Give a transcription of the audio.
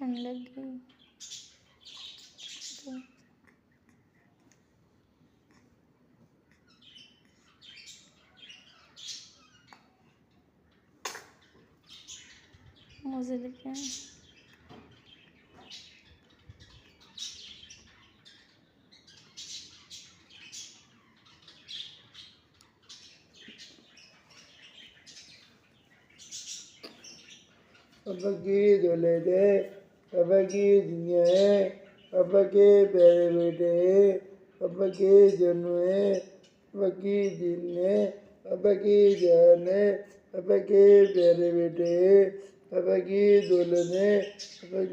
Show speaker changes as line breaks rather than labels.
ठंड लग गई तो मज़े लेके आए।
अब्बा की दूल्हे थे, अब्बा की दुनिया है, अब्बा के प्यारे बेटे है, अब्बा के जन्म है, अब्बा की दिन है, अब्बा की जान है, अब्बा के प्यारे बेटे है, अब्बा की दुल्हन है, अब्बा की